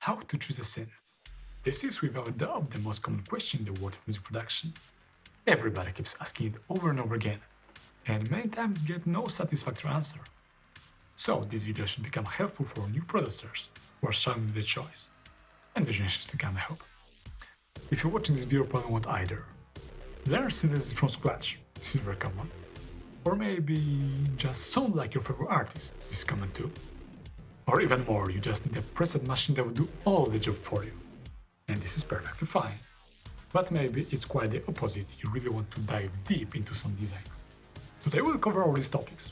How to choose a synth? This is without a doubt the most common question in the world of music production. Everybody keeps asking it over and over again, and many times get no satisfactory answer. So this video should become helpful for new producers who are struggling with the choice, and the generations to come, I hope. If you're watching this video, you probably won't either. Learn synthesis from scratch, this is very common. Or maybe just sound like your favorite artist, this is common too. Or even more, you just need a preset machine that will do all the job for you. And this is perfectly fine. But maybe it's quite the opposite, you really want to dive deep into some design. Today we'll cover all these topics,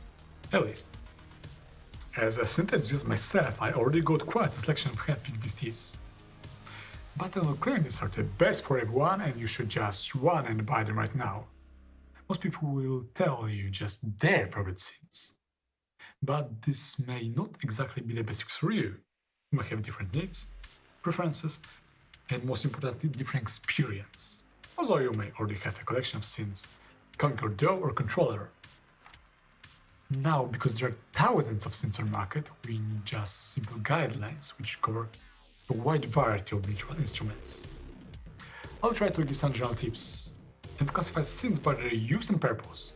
at least. As a synth enthusiast myself, I already got quite a selection of hand-picked VSTs. But I will claim these are the best for everyone and you should just run and buy them right now. Most people will tell you just their favorite synths. But this may not exactly be the best fix for you. You might have different needs, preferences, and most importantly, different experience. Although you may already have a collection of synths, coming your DAW or controller. Now, because there are thousands of synths on the market, we need just simple guidelines which cover a wide variety of virtual instruments. I'll try to give some general tips and classify synths by their use and purpose.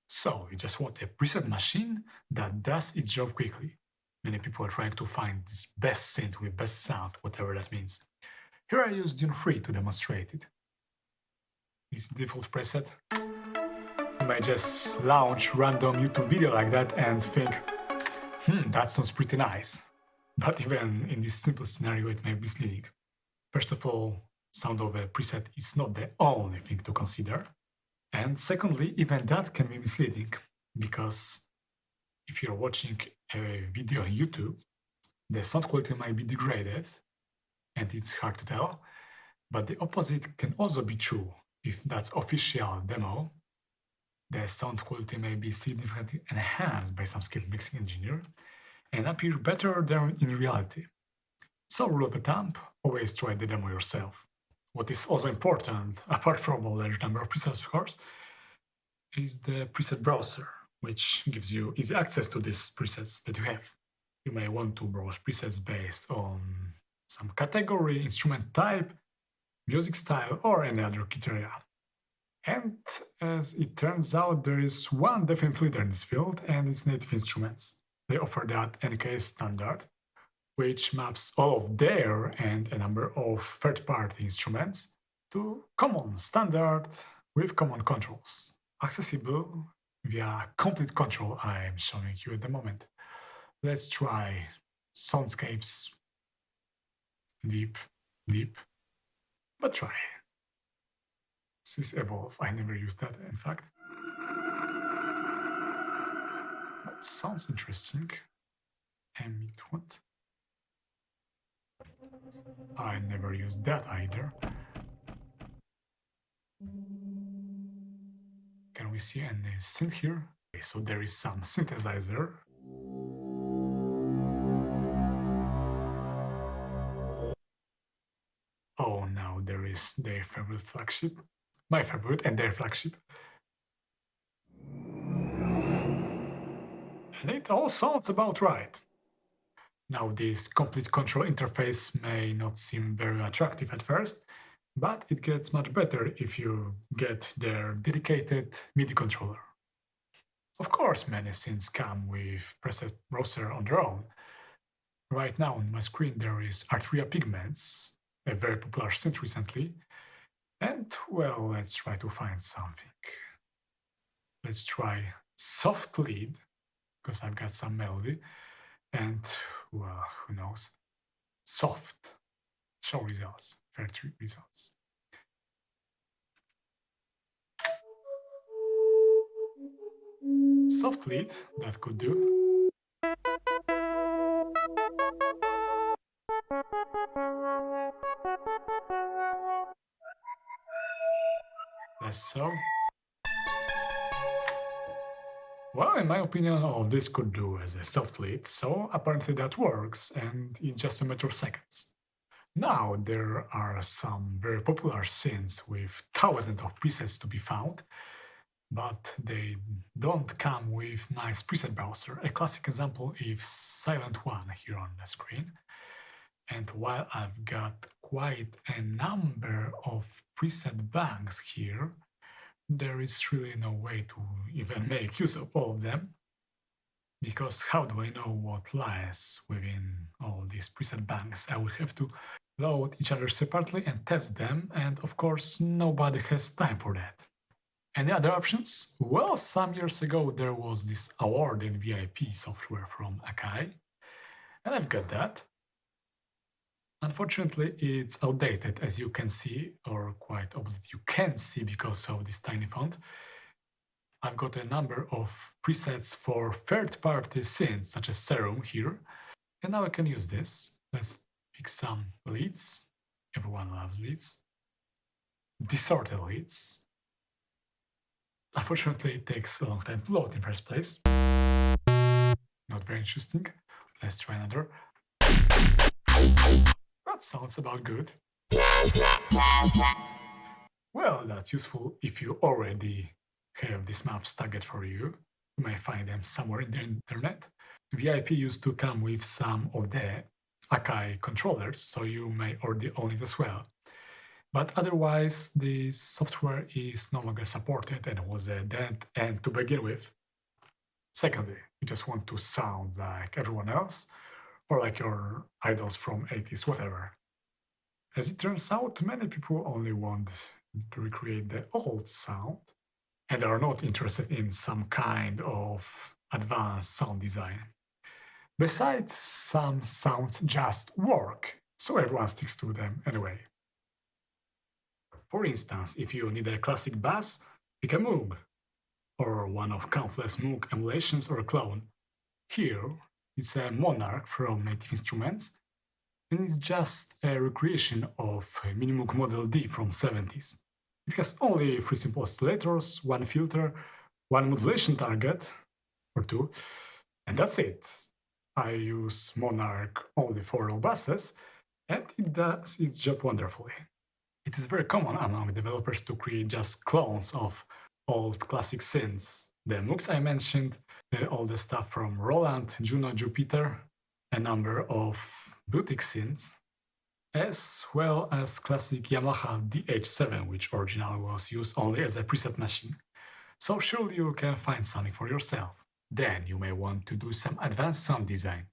So, you just want a preset machine that does its job quickly. Many people are trying to find this best synth with best sound, whatever that means. Here I use Dune 3 to demonstrate it. This default preset. You might just launch random YouTube video like that and think, that sounds pretty nice. But even in this simple scenario, it may be misleading. First of all, sound of a preset is not the only thing to consider. And secondly, even that can be misleading, because if you're watching a video on YouTube, the sound quality might be degraded, and it's hard to tell, but the opposite can also be true. If that's official demo, the sound quality may be significantly enhanced by some skilled mixing engineer and appear better than in reality. So rule of thumb, always try the demo yourself. What is also important, apart from a large number of presets of course, is the preset browser, which gives you easy access to these presets that you have. You may want to browse presets based on some category, instrument type, music style, or any other criteria. And as it turns out, there is one definite leader in this field, and it's Native Instruments. They offer that NK standard, which maps all of their and a number of third-party instruments to common standard with common controls, accessible via complete control I'm showing you at the moment. Let's try soundscapes. Deep, but try. This is Evolve, I never used that in fact. That sounds interesting. Emit what? I never used that either. Can we see any synth here? Okay, so there is some synthesizer. Oh, now there is their favorite flagship. My favorite and their flagship. And it all sounds about right. Now this complete control interface may not seem very attractive at first, but it gets much better if you get their dedicated MIDI controller. Of course, many synths come with preset browser on their own. Right now on my screen there is Arturia Pigments, a very popular synth recently. And, well, let's try to find something. Let's try Soft Lead, because I've got some melody. And, well, who knows? Soft. Show results. Fair true results. Soft lead, that could do. Less so. Well, in my opinion, all this could do as a soft lead, so apparently that works, and in just a matter of seconds. Now there are some very popular synths with thousands of presets to be found, but they don't come with nice preset browser. A classic example is Silent One here on the screen. And while I've got quite a number of preset banks here, there is really no way to even make use of all of them. Because how do I know what lies within all these preset banks? I would have to load each other separately and test them, and of course, nobody has time for that. Any other options? Well, some years ago there was this awarded VIP software from Akai, and I've got that. Unfortunately, it's outdated, as you can see, or quite opposite, you can't see because of this tiny font. I've got a number of presets for third-party synths, such as Serum here, and now I can use this. Let's pick some leads. Everyone loves leads. Distorted leads. Unfortunately, it takes a long time to load in first place. Not very interesting. Let's try another. That sounds about good. Well, that's useful if you already have these maps tagged for you. You may find them somewhere in the internet. VIP used to come with some of the Akai controllers, so you may already own it as well. But otherwise, this software is no longer supported and was a dead end to begin with. Secondly, you just want to sound like everyone else, or like your idols from 80s, whatever. As it turns out, many people only want to recreate the old sound and are not interested in some kind of advanced sound design. Besides, some sounds just work, so everyone sticks to them anyway. For instance, if you need a classic bass, pick a Moog, or one of countless Moog emulations or a clone. Here, it's a Monarch from Native Instruments, and it's just a recreation of Minimoog Model D from 70s. It has only 3 simple oscillators, 1 filter, 1 modulation target, or 2, and that's it. I use Monarch only for low basses, and it does its job wonderfully. It is very common among developers to create just clones of old classic synths. The Moogs I mentioned, all the stuff from Roland, Juno, Jupiter, a number of boutique synths, as well as classic Yamaha DH7, which originally was used only as a preset machine. So surely you can find something for yourself. Then you may want to do some advanced sound design.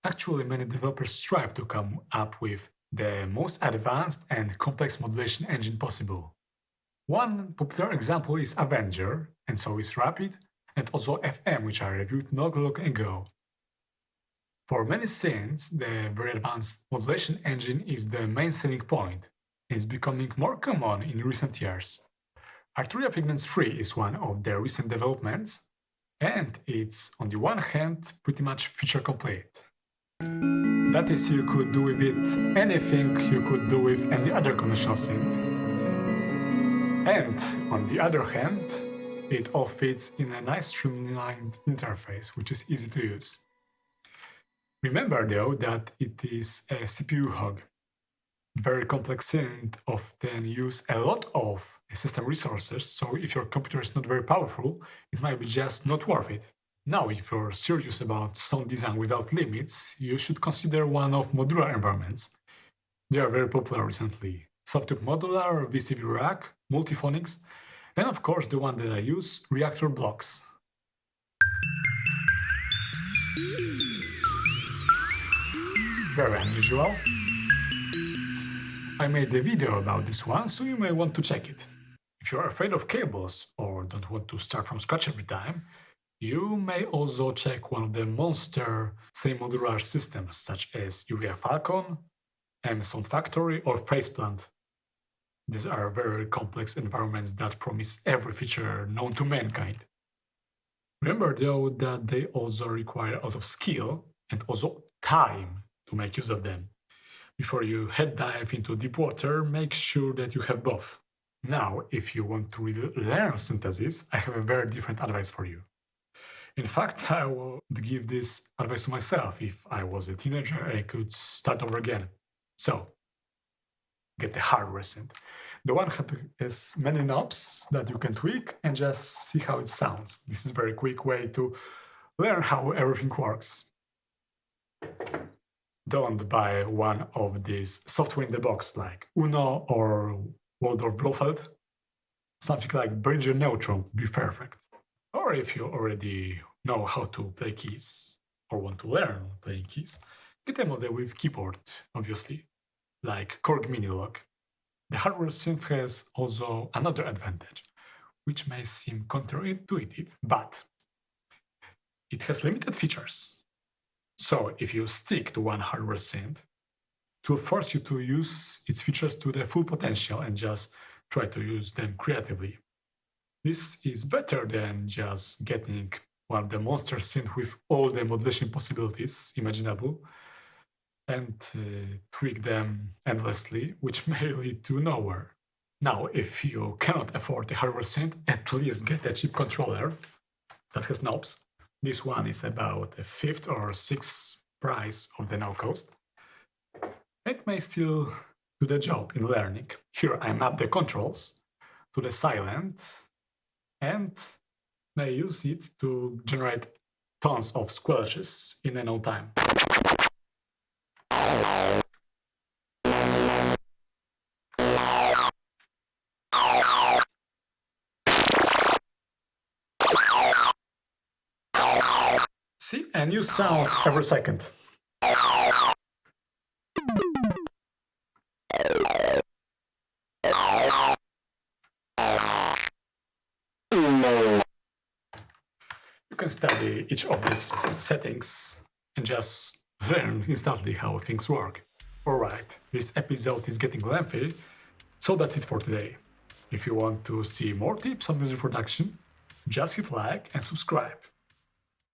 Actually, many developers strive to come up with the most advanced and complex modulation engine possible. One popular example is Avenger, and so is Rapid, and also FM, which I reviewed not long ago. For many synths, the very advanced modulation engine is the main selling point, and is becoming more common in recent years. Arturia Pigments 3 is one of their recent developments, and it's, on the one hand, pretty much feature complete. That is, you could do with it anything you could do with any other conventional synth. And, on the other hand, it all fits in a nice streamlined interface, which is easy to use. Remember, though, that it is a CPU hog. Very complex synth often use a lot of system resources, so if your computer is not very powerful, it might be just not worth it. Now, if you're serious about sound design without limits, you should consider one of modular environments. They are very popular recently. Softube Modular, VCV Rack, Multiphonics, and of course the one that I use, Reactor Blocks. Very unusual. I made a video about this one, so you may want to check it. If you're afraid of cables or don't want to start from scratch every time, you may also check one of the monster semi-modular systems such as UVA Falcon, M Sound Factory, or Faceplant. These are very complex environments that promise every feature known to mankind. Remember though that they also require a lot of skill and also time to make use of them. Before you head dive into deep water, make sure that you have both. Now, if you want to really learn synthesis, I have a very different advice for you. In fact, I would give this advice to myself. If I was a teenager, I could start over again. So, get the hardware synth. The one has many knobs that you can tweak and just see how it sounds. This is a very quick way to learn how everything works. Don't buy one of these software in the box like Uno or Waldorf Blofeld. Something like Bridger Neutron would be perfect. Or if you already know how to play keys or want to learn playing keys, get a model with keyboard, obviously, like Korg Minilog. The hardware synth has also another advantage, which may seem counterintuitive, but it has limited features. So if you stick to one hardware synth, it will force you to use its features to their full potential and just try to use them creatively. This is better than just getting one of the monster synth with all the modulation possibilities imaginable and tweak them endlessly, which may lead to nowhere. Now, if you cannot afford a hardware synth, at least get a cheap controller that has knobs. This one is about a fifth or sixth price of the now cost. It may still do the job in learning. Here I map the controls to the silent and may use it to generate tons of squelches in no time. See, a new sound every second. You can study each of these settings and just learn instantly how things work. Alright, this episode is getting lengthy, so that's it for today. If you want to see more tips on music production, just hit like and subscribe.